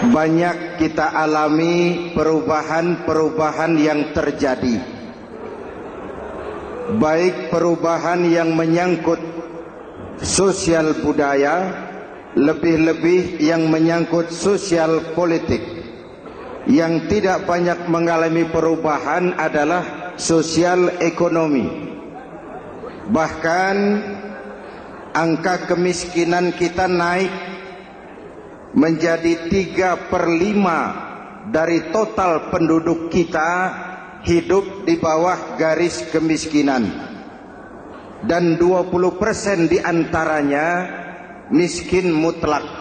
Banyak kita alami perubahan-perubahan yang terjadi, baik perubahan yang menyangkut sosial budaya, lebih-lebih yang menyangkut sosial politik. Yang tidak banyak mengalami perubahan adalah sosial ekonomi. Bahkan angka kemiskinan kita naik menjadi 3/5 dari total penduduk kita hidup di bawah garis kemiskinan, dan 20% diantaranya miskin mutlak.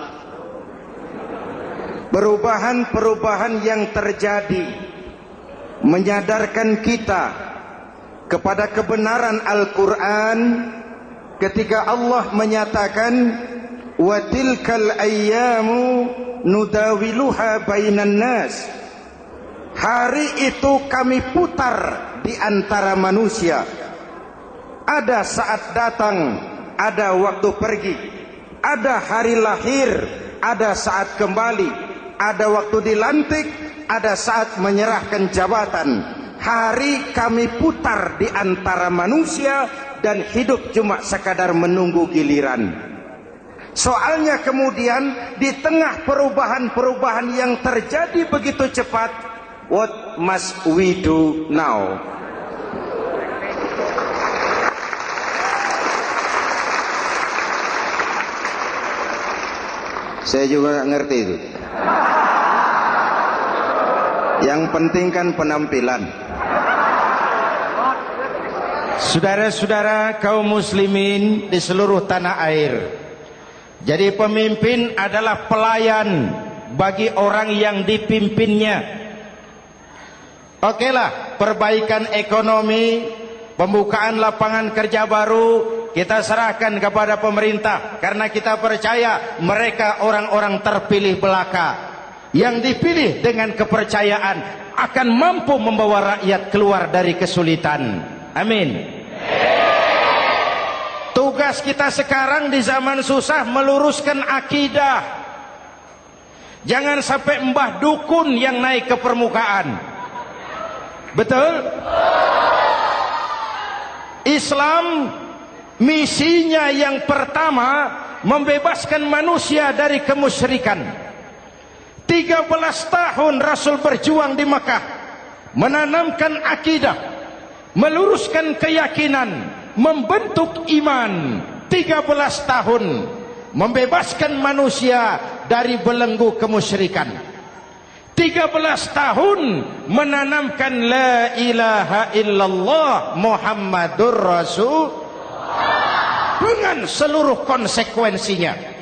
Perubahan-perubahan yang terjadi menyadarkan kita kepada kebenaran Al-Quran ketika Allah menyatakan wa tilkal ayyamu nudawiluha bainan nas. Hari itu kami putar di antara manusia. Ada saat datang, ada waktu pergi. Ada hari lahir, ada saat kembali. Ada waktu dilantik, ada saat menyerahkan jabatan. Hari kami putar di antara manusia dan hidup cuma sekadar menunggu giliran. Soalnya kemudian di tengah perubahan-perubahan yang terjadi begitu cepat, what must we do now? Saya juga nggak ngerti itu. Yang penting kan penampilan. Saudara-saudara kaum muslimin di seluruh tanah air, jadi pemimpin adalah pelayan bagi orang yang dipimpinnya. Okelah, perbaikan ekonomi, pembukaan lapangan kerja baru kita serahkan kepada pemerintah, karena kita percaya mereka orang-orang terpilih belaka yang dipilih dengan kepercayaan akan mampu membawa rakyat keluar dari kesulitan. Amin. Tugas kita sekarang di zaman susah meluruskan akidah. Jangan sampai mbah dukun yang naik ke permukaan. Betul? Islam misinya yang pertama membebaskan manusia dari kemusyrikan. 13 tahun Rasul berjuang di Mekah, menanamkan akidah, meluruskan keyakinan, membentuk iman. 13 tahun membebaskan manusia dari belenggu kemusyrikan. 13 tahun menanamkan la ilaha illallah Muhammadur Rasul dengan seluruh konsekuensinya.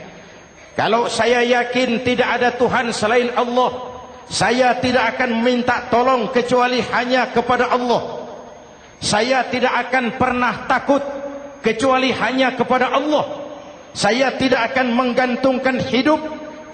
Kalau saya yakin tidak ada Tuhan selain Allah, saya tidak akan minta tolong kecuali hanya kepada Allah. Saya tidak akan pernah takut kecuali hanya kepada Allah. Saya tidak akan menggantungkan hidup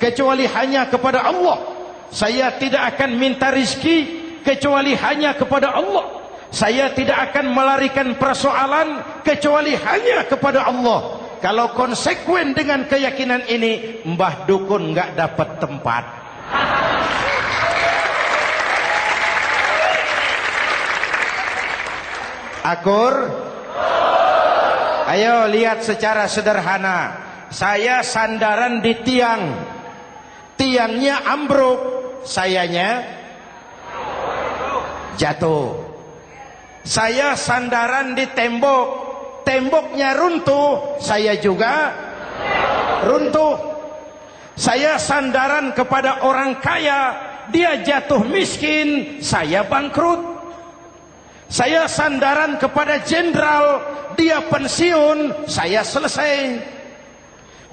kecuali hanya kepada Allah. Saya tidak akan minta rizki kecuali hanya kepada Allah. Saya tidak akan melarikan persoalan kecuali hanya kepada Allah. Kalau konsekuen dengan keyakinan ini, mbah dukun nggak dapat tempat. Akur, ayo lihat secara sederhana. Saya sandaran di tiang, tiangnya ambruk, sayanya jatuh. Saya sandaran di tembok, temboknya runtuh, saya juga runtuh. Saya sandaran kepada orang kaya, dia jatuh miskin, saya bangkrut. Saya sandaran kepada jenderal, dia pensiun, saya selesai.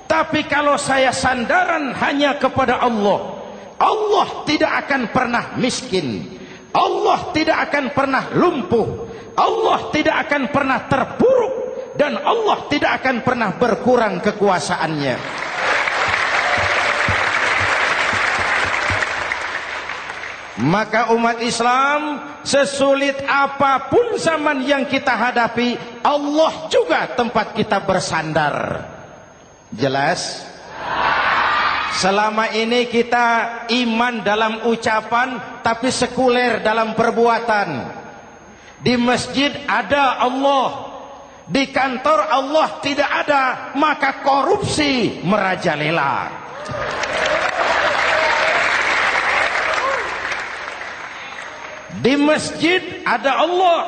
Tapi kalau saya sandaran hanya kepada Allah, Allah tidak akan pernah miskin, Allah tidak akan pernah lumpuh, Allah tidak akan pernah terpuruk, dan Allah tidak akan pernah berkurang kekuasaannya. Maka umat Islam, sesulit apapun zaman yang kita hadapi, Allah juga tempat kita bersandar. Jelas? Selama ini kita iman dalam ucapan, tapi sekuler dalam perbuatan. Di masjid ada Allah, di kantor Allah tidak ada, maka korupsi merajalela. Di masjid ada Allah,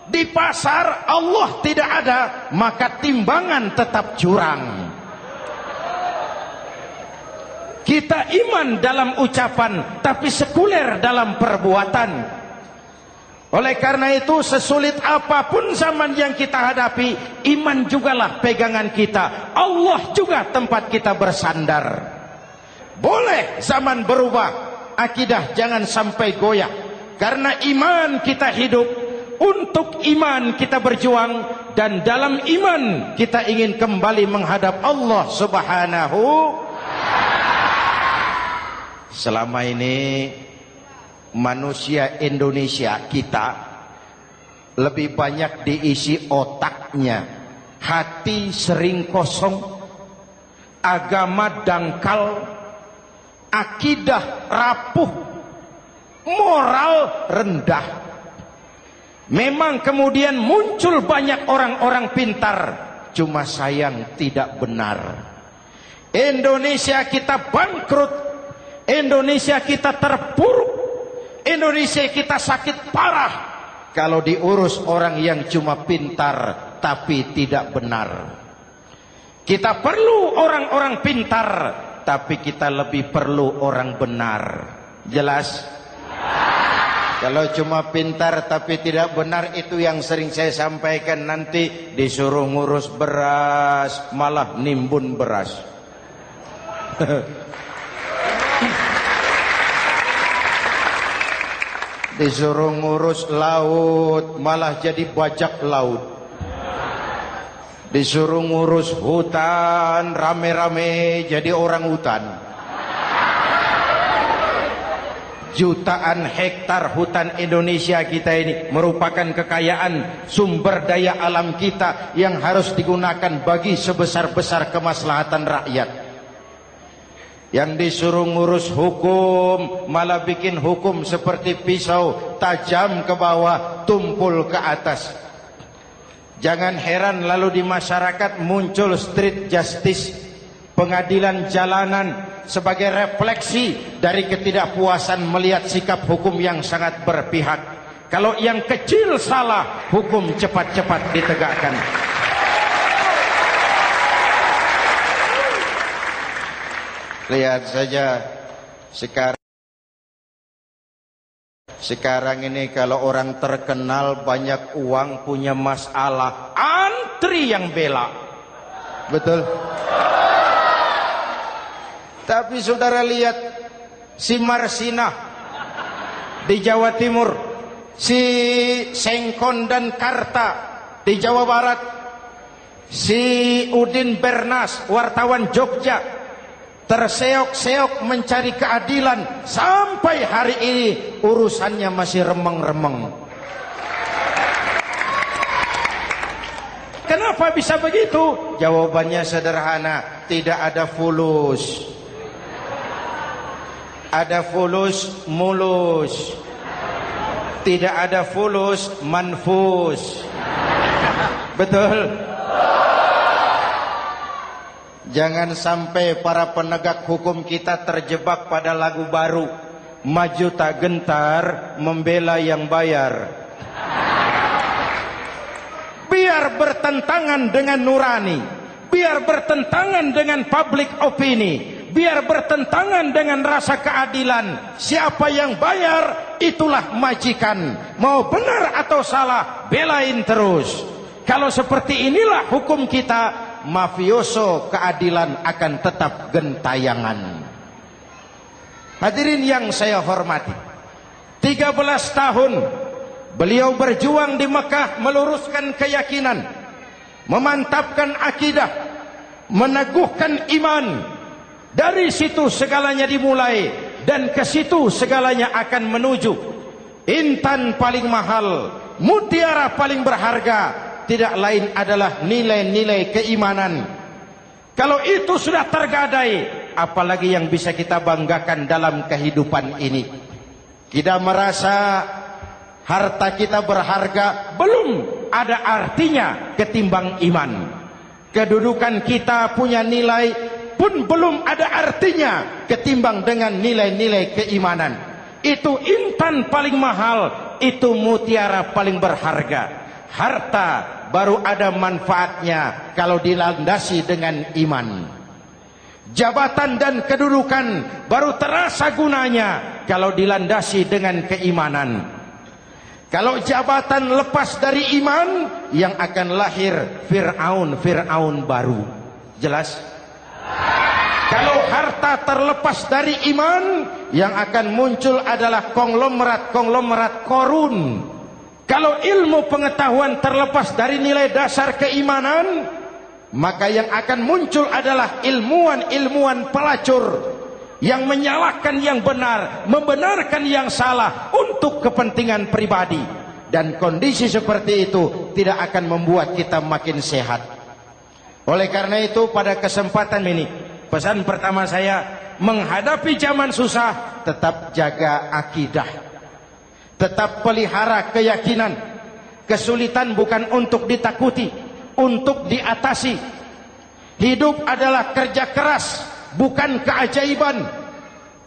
di pasar Allah tidak ada, maka timbangan tetap curang. Kita iman dalam ucapan, tapi sekuler dalam perbuatan. Oleh karena itu, sesulit apapun zaman yang kita hadapi, iman jugalah pegangan kita. Allah juga tempat kita bersandar. Boleh zaman berubah, akidah jangan sampai goyah. Karena iman kita hidup, untuk iman kita berjuang, dan dalam iman kita ingin kembali menghadap Allah Subhanahu. Selama ini manusia Indonesia kita lebih banyak diisi otaknya, hati sering kosong, agama dangkal, akidah rapuh, moral rendah. Memang kemudian muncul banyak orang-orang pintar, cuma sayang tidak benar. Indonesia kita bangkrut, Indonesia kita terpuruk, Indonesia kita sakit parah kalau diurus orang yang cuma pintar tapi tidak benar. Kita perlu orang-orang pintar, tapi kita lebih perlu orang benar. Jelas? Kalau cuma pintar tapi tidak benar, itu yang sering saya sampaikan, nanti disuruh ngurus beras malah nimbun beras. Disuruh ngurus laut malah jadi bajak laut. Disuruh ngurus hutan rame-rame jadi orang hutan. Jutaan hektar hutan Indonesia kita ini merupakan kekayaan sumber daya alam kita yang harus digunakan bagi sebesar-besar kemaslahatan rakyat. Yang disuruh ngurus hukum malah bikin hukum seperti pisau, tajam ke bawah, tumpul ke atas. Jangan heran lalu di masyarakat muncul street justice, pengadilan jalanan, sebagai refleksi dari ketidakpuasan melihat sikap hukum yang sangat berpihak. Kalau yang kecil salah, hukum cepat-cepat ditegakkan. Lihat saja sekarang ini, kalau orang terkenal banyak uang punya masalah, antri yang bela. Betul? Tapi saudara lihat si Marsinah di Jawa Timur, si Sengkon dan Karta di Jawa Barat, si Udin Bernas wartawan Jogja, terseok-seok mencari keadilan, sampai hari ini urusannya masih remeng-remeng. Kenapa bisa begitu? Jawabannya sederhana, tidak ada fulus. Ada fulus mulus, tidak ada fulus manfus. Betul? Jangan sampai para penegak hukum kita terjebak pada lagu baru, maju tak gentar membela yang bayar. Biar bertentangan dengan nurani, biar bertentangan dengan public opini, biar bertentangan dengan rasa keadilan. Siapa yang bayar, itulah majikan. Mau benar atau salah, belain terus. Kalau seperti inilah hukum kita, mafioso keadilan akan tetap gentayangan. Hadirin yang saya hormati, 13 tahun beliau berjuang di Mekah, meluruskan keyakinan, memantapkan akidah, meneguhkan iman. Dari situ segalanya dimulai. dan ke situ segalanya akan menuju. Intan paling mahal, mutiara paling berharga, tidak lain adalah nilai-nilai keimanan. Kalau itu sudah tergadai, apalagi yang bisa kita banggakan dalam kehidupan ini? Kita merasa harta kita berharga, belum ada artinya ketimbang iman. Kedudukan kita punya nilai pun belum ada artinya ketimbang dengan nilai-nilai keimanan. Itu intan paling mahal, itu mutiara paling berharga. Harta baru ada manfaatnya kalau dilandasi dengan iman. Jabatan dan kedudukan baru terasa gunanya kalau dilandasi dengan keimanan. Kalau jabatan lepas dari iman, yang akan lahir Fir'aun baru. Jelas? Kalau harta terlepas dari iman, yang akan muncul adalah konglomerat Korun. Kalau ilmu pengetahuan terlepas dari nilai dasar keimanan, maka yang akan muncul adalah ilmuwan pelacur yang menyalahkan yang benar, membenarkan yang salah untuk kepentingan pribadi. Dan kondisi seperti itu tidak akan membuat kita makin sehat. Oleh karena itu, pada kesempatan ini, pesan pertama saya, menghadapi zaman susah, tetap jaga akidah, tetap pelihara keyakinan. Kesulitan bukan untuk ditakuti, untuk diatasi. Hidup adalah kerja keras, bukan keajaiban.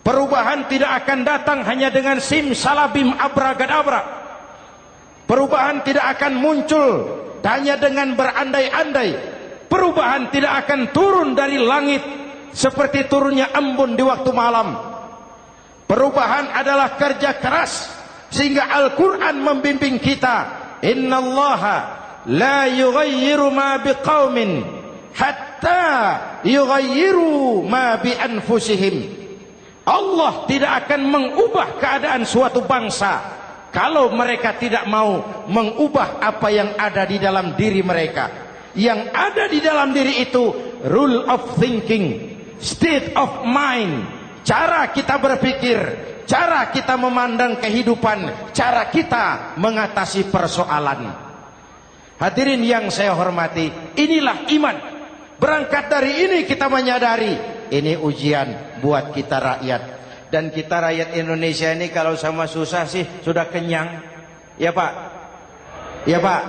Perubahan tidak akan datang hanya dengan simsalabim abragadabra. Perubahan tidak akan muncul hanya dengan berandai-andai. Perubahan tidak akan turun dari langit seperti turunnya embun di waktu malam. Perubahan adalah kerja keras, sehingga Al-Quran membimbing kita, innallaha la yughayyiru ma biqaumin hatta yughayyiru ma bi anfusihim. Allah tidak akan mengubah keadaan suatu bangsa kalau mereka tidak mau mengubah apa yang ada di dalam diri mereka. Yang ada di dalam diri itu rule of thinking, state of mind, cara kita berpikir, cara kita memandang kehidupan, cara kita mengatasi persoalan. Hadirin yang saya hormati, inilah iman. Berangkat dari ini kita menyadari, ini ujian buat kita rakyat. Dan kita rakyat Indonesia ini kalau sama susah sih sudah kenyang. Ya Pak? Ya Pak?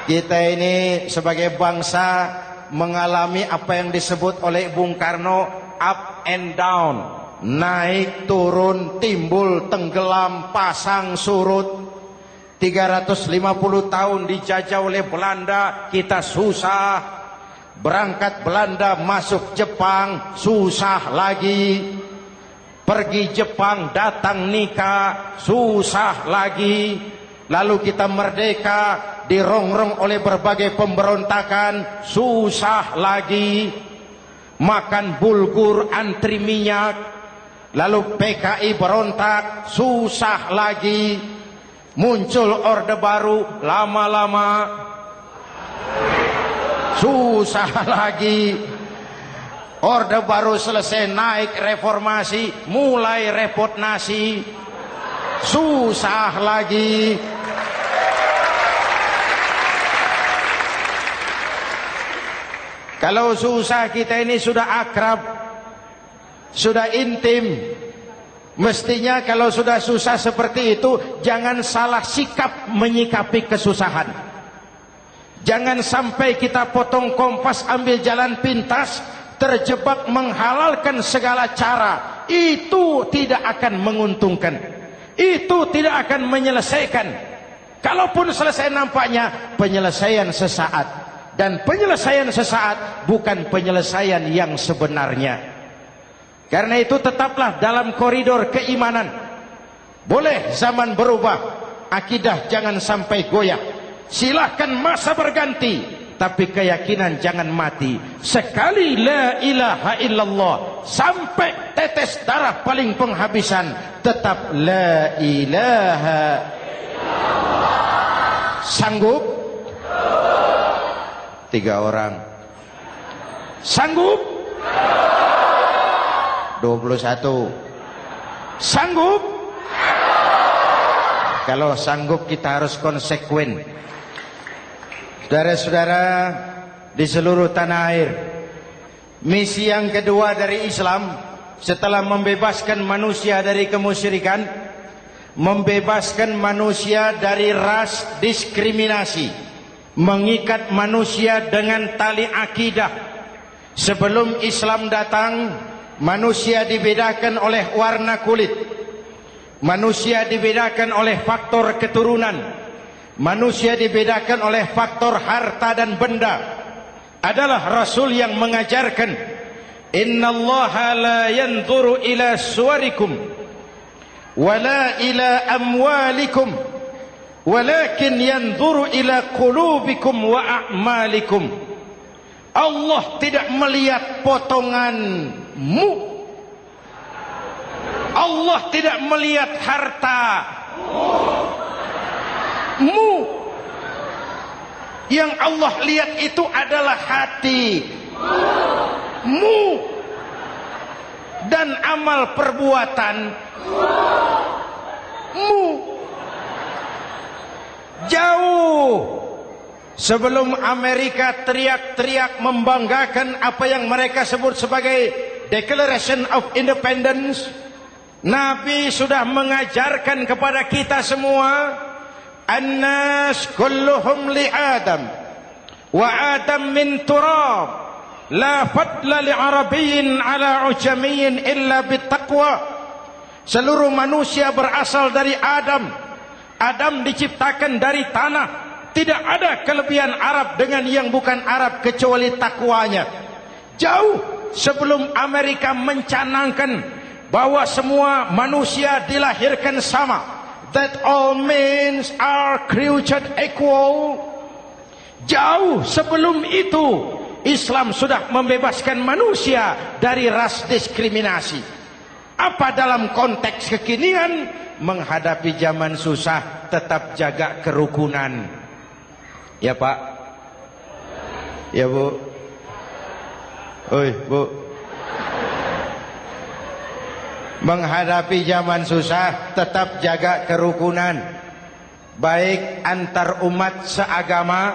Kita ini sebagai bangsa mengalami apa yang disebut oleh Bung Karno up and down. Naik, turun, timbul, tenggelam, pasang, surut. 350 tahun dijajah oleh Belanda, kita susah. Berangkat Belanda masuk Jepang, susah lagi. Pergi Jepang, datang nikah, susah lagi. Lalu kita merdeka, dirongrong oleh berbagai pemberontakan, susah lagi. Makan bulgur, antri minyak. Lalu PKI berontak, susah lagi. Muncul orde baru, lama-lama susah lagi. Orde baru selesai, naik reformasi, mulai repot nasi, susah lagi. Kalau susah kita ini sudah akrab, sudah intim. Mestinya kalau sudah susah seperti itu, jangan salah sikap menyikapi kesusahan. Jangan sampai kita potong kompas, ambil jalan pintas, terjebak menghalalkan segala cara. Itu tidak akan menguntungkan. Itu tidak akan menyelesaikan. Kalaupun selesai nampaknya penyelesaian sesaat. Dan penyelesaian sesaat bukan penyelesaian yang sebenarnya. Karena itu tetaplah dalam koridor keimanan. Boleh zaman berubah, akidah jangan sampai goyah. Silahkan masa berganti, tapi keyakinan jangan mati. Sekali la ilaha illallah, sampai tetes darah paling penghabisan, tetap la ilaha illallah. Sanggup? 3 orang. Sanggup? 21. Sanggup? Kalau sanggup kita harus konsekuen. Saudara-saudara di seluruh tanah air, misi yang kedua dari Islam setelah membebaskan manusia dari kemusyrikan, membebaskan manusia dari ras diskriminasi, mengikat manusia dengan tali akidah. Sebelum Islam datang, manusia dibedakan oleh warna kulit, manusia dibedakan oleh faktor keturunan, manusia dibedakan oleh faktor harta dan benda. Adalah Rasul yang mengajarkan, innallaha la yanzuru ila suwarikum wala ila amwalikum walakin yanzuru ila qulubikum wa a'malikum. Allah tidak melihat potonganmu, Allah tidak melihat hartamu. Yang Allah lihat itu adalah hatimu dan amal perbuatanmu. Jauh sebelum Amerika teriak-teriak membanggakan apa yang mereka sebut sebagai Declaration of Independence, Nabi sudah mengajarkan kepada kita semua, An-nas kulluhum li Adam wa Adam min turab, la fadla li Arabiyyin ala ujamiyyin illa bittaqwa. Seluruh manusia berasal dari Adam. Adam diciptakan dari tanah. Tidak ada kelebihan Arab dengan yang bukan Arab kecuali takwanya. Jauh sebelum Amerika mencanangkan bahwa semua manusia dilahirkan sama, that all men are created equal. Jauh sebelum itu Islam sudah membebaskan manusia dari ras diskriminasi. Apa dalam konteks kekinian? Menghadapi zaman susah tetap jaga kerukunan. Ya Pak, ya Bu, oi Bu. Menghadapi zaman susah tetap jaga kerukunan, baik antar umat seagama,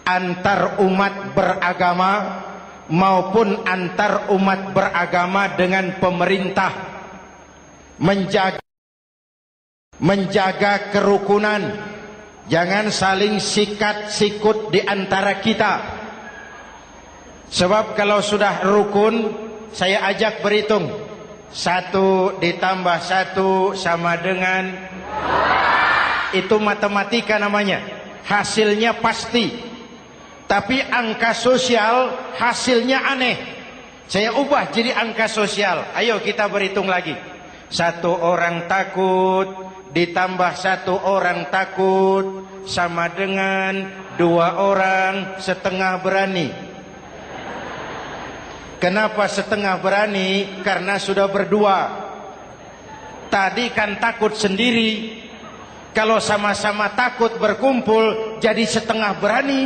antar umat beragama, maupun antar umat beragama dengan pemerintah. Menjaga kerukunan. Jangan saling sikat sikut di antara kita. Sebab kalau sudah rukun, saya ajak berhitung. 1 ditambah 1 sama dengan, itu matematika namanya. Hasilnya pasti. Tapi angka sosial hasilnya aneh. Saya ubah jadi angka sosial. Ayo kita berhitung lagi. 1 orang takut ditambah 1 orang takut sama dengan 2 orang setengah berani. Kenapa setengah berani? Karena sudah berdua. Tadi kan takut sendiri. Kalau sama-sama takut berkumpul jadi setengah berani.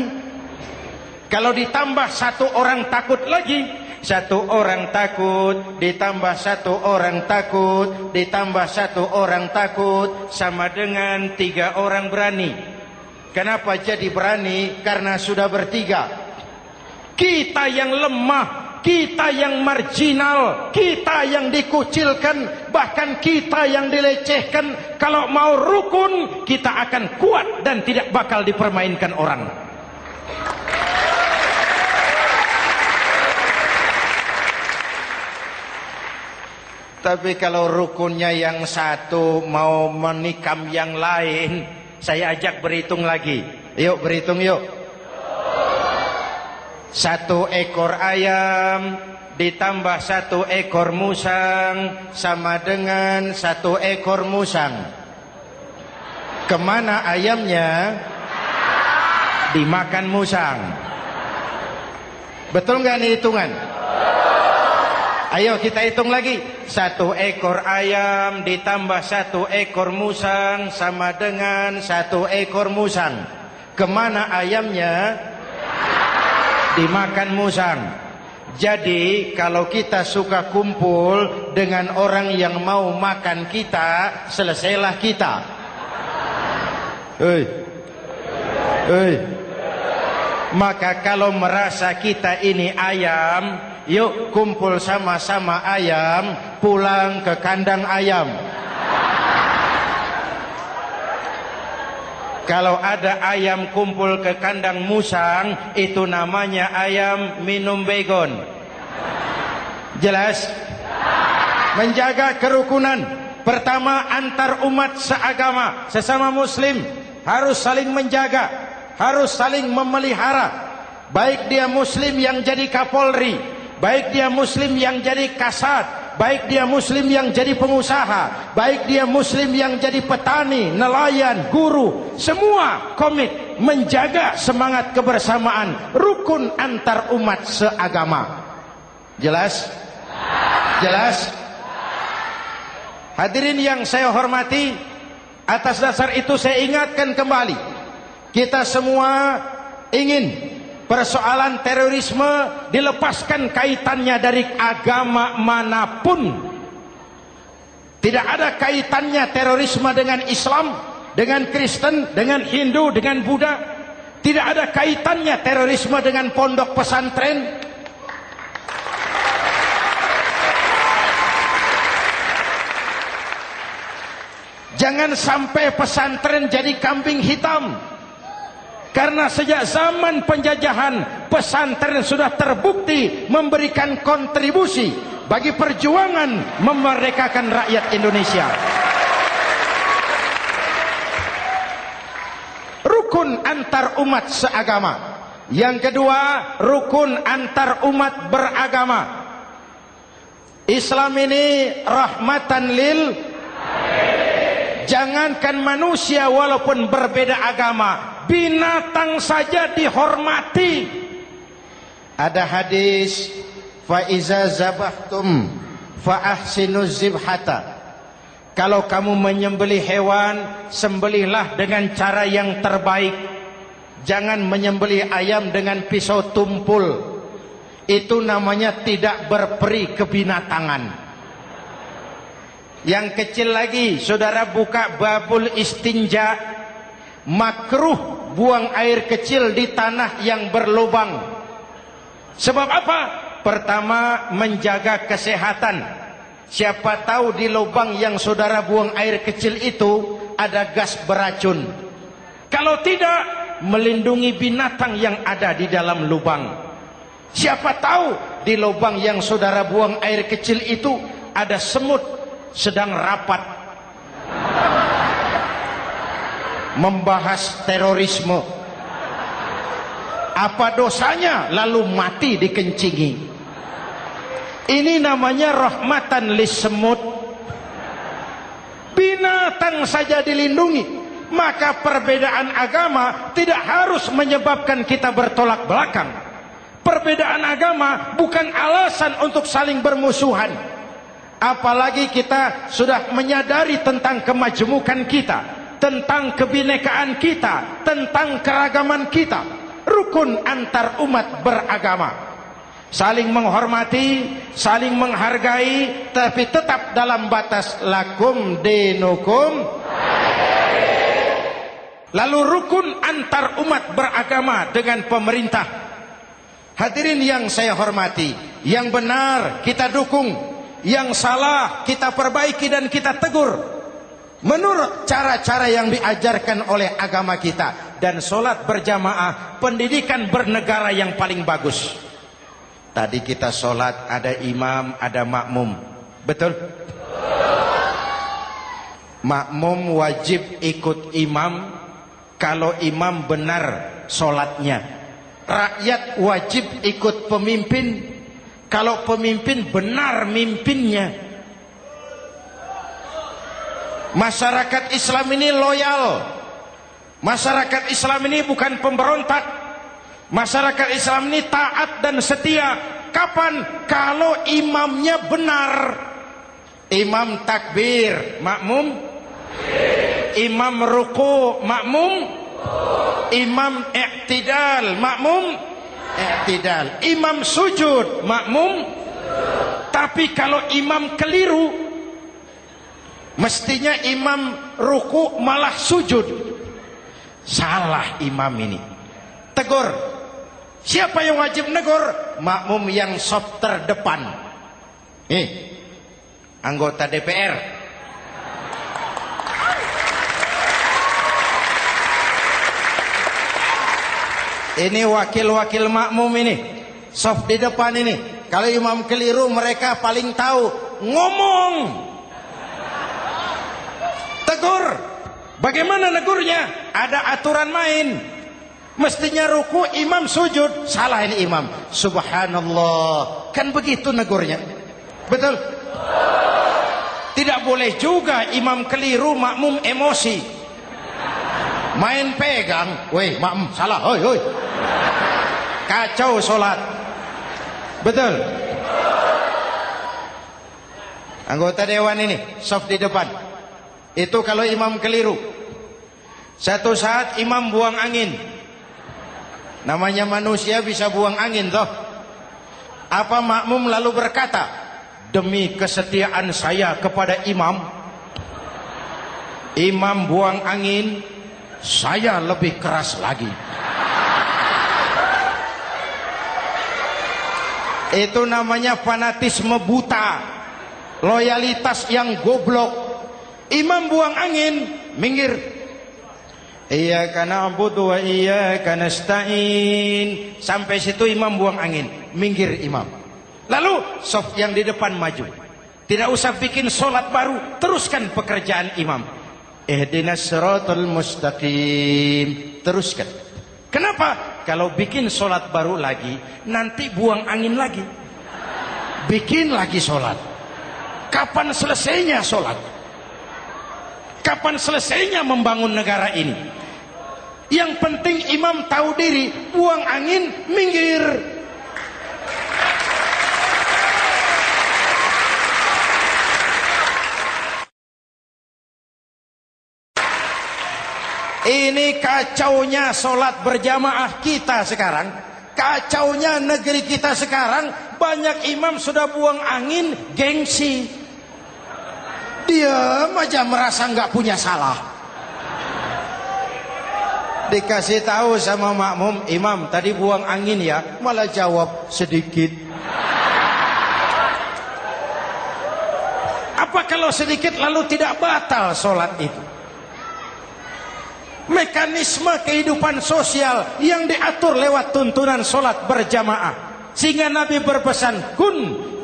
Kalau ditambah 1 orang takut lagi, 1 orang takut ditambah 1 orang takut ditambah 1 orang takut sama dengan 3 orang berani. Kenapa jadi berani? Karena sudah bertiga. Kita yang lemah, kita yang marginal, kita yang dikucilkan, bahkan kita yang dilecehkan, kalau mau rukun kita akan kuat dan tidak bakal dipermainkan orang. Tapi kalau rukunnya yang satu mau menikam yang lain, saya ajak berhitung lagi. Yuk berhitung yuk. 1 ekor ayam ditambah 1 ekor musang sama dengan 1 ekor musang. Kemana ayamnya? Dimakan musang. Betul nggak nih hitungan? Ayo kita hitung lagi. 1 ekor ayam ditambah 1 ekor musang sama dengan 1 ekor musang. Kemana ayamnya? Dimakan musang. Jadi kalau kita suka kumpul dengan orang yang mau makan kita, selesailah kita. Maka kalau merasa kita ini ayam, yuk kumpul sama-sama ayam, pulang ke kandang ayam. Kalau ada ayam kumpul ke kandang musang, itu namanya ayam minum baygon. Jelas? Menjaga kerukunan. Pertama, antar umat seagama, sesama muslim harus saling menjaga, harus saling memelihara. Baik dia muslim yang jadi kapolri, baik dia muslim yang jadi kasat, baik dia muslim yang jadi pengusaha, baik dia muslim yang jadi petani, nelayan, guru, semua komit menjaga semangat kebersamaan, rukun antar umat seagama. Jelas? Jelas? Hadirin yang saya hormati, atas dasar itu saya ingatkan kembali, kita semua ingin persoalan terorisme dilepaskan kaitannya dari agama manapun. Tidak ada kaitannya terorisme dengan Islam, dengan Kristen, dengan Hindu, dengan Buddha. Tidak ada kaitannya terorisme dengan pondok pesantren. Jangan sampai pesantren jadi kambing hitam. Karena sejak zaman penjajahan, pesantren sudah terbukti memberikan kontribusi bagi perjuangan memerdekakan rakyat Indonesia. Rukun antar umat seagama. Yang kedua, rukun antar umat beragama. Islam ini rahmatan lil. Jangankan manusia walaupun berbeda agama, binatang saja dihormati. Ada hadis, fa iza zabahtum fa ahsinuz zibhata. Kalau kamu menyembelih hewan, sembelihlah dengan cara yang terbaik. Jangan menyembelih ayam dengan pisau tumpul. Itu namanya tidak berperi kebinatangan. Yang kecil lagi, saudara buka babul istinja, makruh buang air kecil di tanah yang berlubang. Sebab apa? Pertama, menjaga kesehatan. Siapa tahu di lubang yang saudara buang air kecil itu ada gas beracun. Kalau tidak, melindungi binatang yang ada di dalam lubang. Siapa tahu di lubang yang saudara buang air kecil itu ada semut sedang rapat membahas terorisme. Apa dosanya lalu mati dikencingi? Ini namanya rahmatan lis semut. Binatang saja dilindungi. Maka perbedaan agama tidak harus menyebabkan kita bertolak belakang. Perbedaan agama bukan alasan untuk saling bermusuhan. Apalagi kita sudah menyadari tentang kemajmukan kita, tentang kebinekaan kita, tentang keragaman kita. Rukun antar umat beragama, saling menghormati, saling menghargai, tapi tetap dalam batas lakum dinukum. Lalu rukun antar umat beragama dengan pemerintah. Hadirin yang saya hormati, yang benar kita dukung, yang salah kita perbaiki dan kita tegur menurut cara-cara yang diajarkan oleh agama kita. Dan sholat berjamaah, pendidikan bernegara yang paling bagus. Tadi kita sholat ada imam, ada makmum, betul? Makmum wajib ikut imam kalau imam benar sholatnya. Rakyat wajib ikut pemimpin kalau pemimpin benar mimpinnya. Masyarakat Islam ini loyal. Masyarakat Islam ini bukan pemberontak. Masyarakat Islam ini taat dan setia. Kapan? Kalau imamnya benar. Imam takbir, makmum. Imam ruku, makmum. Imam i'tidal, makmum. i'tidal. Imam sujud, makmum. Tapi kalau imam keliru, mestinya imam ruku malah sujud. Salah imam ini. Tegur. Siapa yang wajib negur? Makmum yang saf terdepan. Anggota DPR. Ini wakil-wakil makmum ini, saf di depan ini. Kalau imam keliru, mereka paling tahu. Ngomong. Tegur. Bagaimana negurnya? Ada aturan main. Mestinya ruku, imam sujud. Salah ini imam. Subhanallah. Kan begitu negurnya. Betul? Tidak boleh juga imam keliru, makmum emosi. Main pegang. Woi, makmum salah. Hoi, hoi. Kacau sholat. Betul? Anggota dewan ini, saf di depan. Itu kalau imam keliru. Satu saat imam buang angin. Namanya manusia bisa buang angin toh. Apa makmum lalu berkata, demi kesetiaan saya kepada imam, imam buang angin, saya lebih keras lagi. Itu namanya fanatisme buta, loyalitas yang goblok. Imam buang angin, minggir. Iyyaka na'budu wa iyyaka nasta'in. Sampai situ imam buang angin, minggir imam. Lalu saf yang di depan maju. Tidak usah bikin solat baru, teruskan pekerjaan imam. Ihdinas siratal mustaqim. Teruskan. Kenapa? Kalau bikin solat baru lagi, nanti buang angin lagi. Bikin lagi solat. Kapan selesainya solat? Kapan selesainya membangun negara ini? Yang penting imam tahu diri, buang angin, minggir. Ini kacaunya solat berjamaah kita sekarang. Kacaunya negeri kita sekarang. Banyak imam sudah buang angin, gengsi. Diam aja merasa nggak punya salah. Dikasih tahu sama makmum, imam tadi buang angin ya, malah jawab sedikit. Apa kalau sedikit lalu tidak batal solat itu? Mekanisme kehidupan sosial yang diatur lewat tuntunan solat berjamaah. Sehingga Nabi berpesan, kun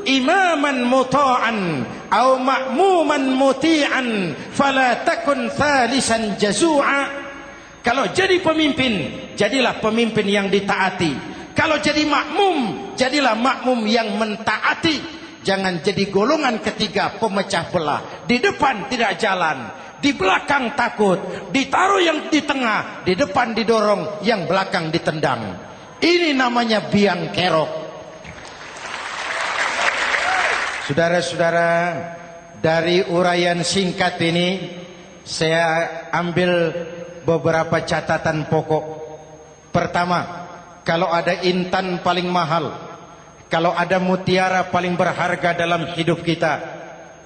imaman muta'an au ma'muman muti'an fala takun thalisan jazu'a. Kalau jadi pemimpin, jadilah pemimpin yang ditaati. Kalau jadi makmum, jadilah makmum yang mentaati. Jangan jadi golongan ketiga pemecah belah. Di depan tidak jalan, di belakang takut, ditaruh yang di tengah, di depan didorong, yang belakang ditendang. Ini namanya biang kerok. Saudara-saudara, dari uraian singkat ini saya ambil beberapa catatan pokok. Pertama, kalau ada intan paling mahal, kalau ada mutiara paling berharga dalam hidup kita,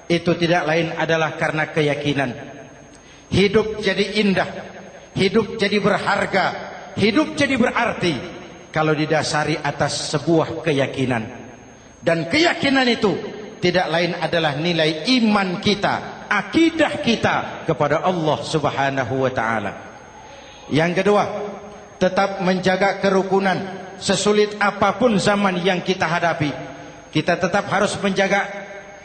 itu tidak lain adalah karena keyakinan. Hidup jadi indah, hidup jadi berharga, hidup jadi berarti kalau didasari atas sebuah keyakinan. Dan keyakinan itu tidak lain adalah nilai iman kita, akidah kita kepada Allah Subhanahu wa taala. Yang kedua, tetap menjaga kerukunan. Sesulit apapun zaman yang kita hadapi, kita tetap harus menjaga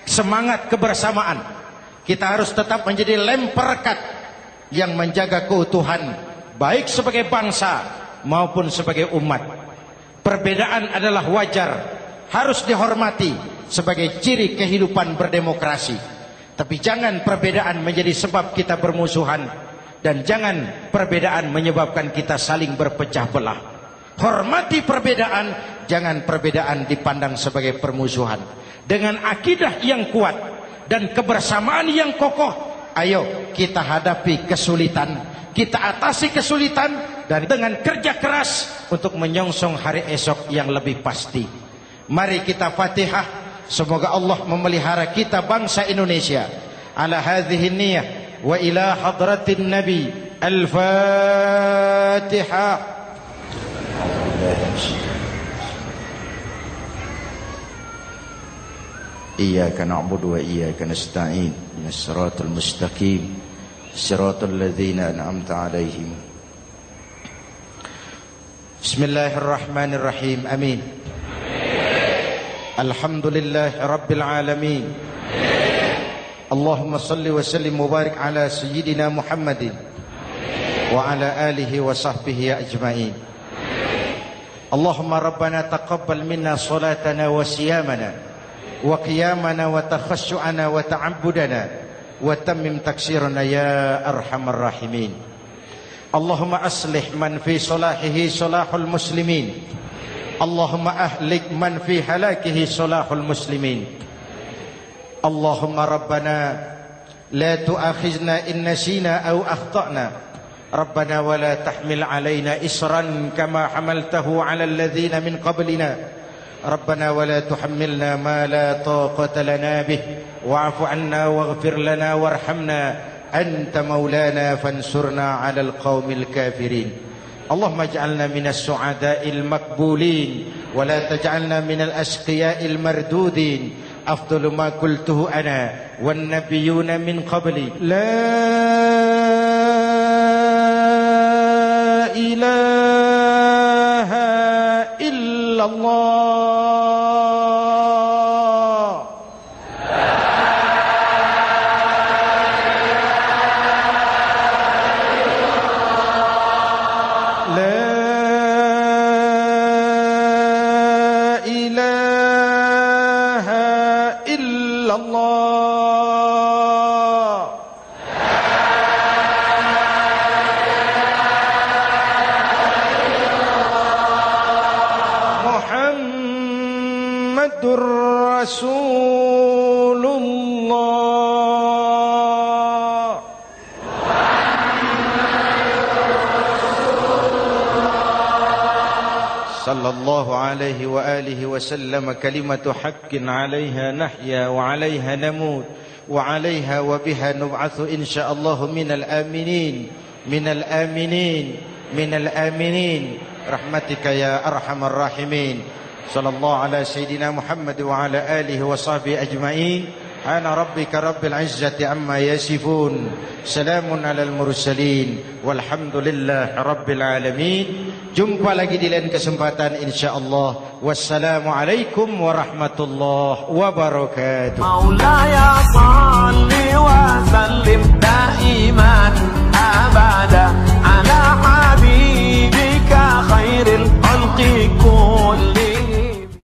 semangat kebersamaan. Kita harus tetap menjadi lem perekat yang menjaga keutuhan, baik sebagai bangsa maupun sebagai umat. Perbedaan adalah wajar, harus dihormati sebagai ciri kehidupan berdemokrasi. Tapi jangan perbedaan menjadi sebab kita bermusuhan, dan jangan perbedaan menyebabkan kita saling berpecah belah. Hormati perbedaan, jangan perbedaan dipandang sebagai permusuhan. Dengan akidah yang kuat dan kebersamaan yang kokoh, ayo kita hadapi kesulitan, kita atasi kesulitan dan dengan kerja keras untuk menyongsong hari esok yang lebih pasti. Mari kita Fatihah, semoga Allah memelihara kita bangsa Indonesia. Ala hadhihi niyyah wa ila hadratin nabi. Al-Fatihah. Iyyaka na'budu wa iyyaka nasta'in. Ihdinas siratal mustaqim. Siratal ladzina an'amta 'alaihim. Bismillahirrahmanirrahim. Amin. Alhamdulillahirabbil alamin. Allahumma salli wa sallim mubarak ala sayyidina Muhammadin wa ala alihi wa sahbihi ajma'in. Allahumma rabbana taqabbal minna salatana wa siyamana wa qiyamana wa takhashu'ana wa ta'abbudana wa tammim taksirana ya arhamar rahimin. Allahumma aslih man fi salahihi salahul muslimin. Allahumma ahlik man fi halakihi salahul muslimin. Allahumma rabbana la tu'akhizna in nasina aw akhtana. Rabbana wa la tahmil alaina isran kama hamaltahu ala alladhina min qablina. ربنا ولا تحملنا ما لا طاقة لنا به واعف عنا واغفر لنا وارحمنا أنت مولانا فانصرنا على القوم الكافرين. اللهم اجعلنا من السعداء المقبولين ولا تجعلنا من الأشقياء المردودين. أفضل ما قلته أنا والنبيون من قبلي لا إله إلا الله. sallallahu alaihi wa alihi wasallam kalimatu haqqin 'alaiha nahya wa 'alaiha namut wa 'alaiha wa biha nub'atsu insyaallah minal aminin minal aminin minal aminin rahmatika ya arhamar rahimin. Sallallahu ala sayyidina Muhammad wa ala alihi wa sahbihi ajma'in. Ana rabbika rabbil izzati amma yasifun. Salamun alal mursalin. Walhamdulillahi rabbil alamin. Jumpa lagi di lain kesempatan insyaallah. Wassalamualaikum warahmatullahi wabarakatuh. Maulaya salli wa sallim daiman abada ala habibika khairil khalqi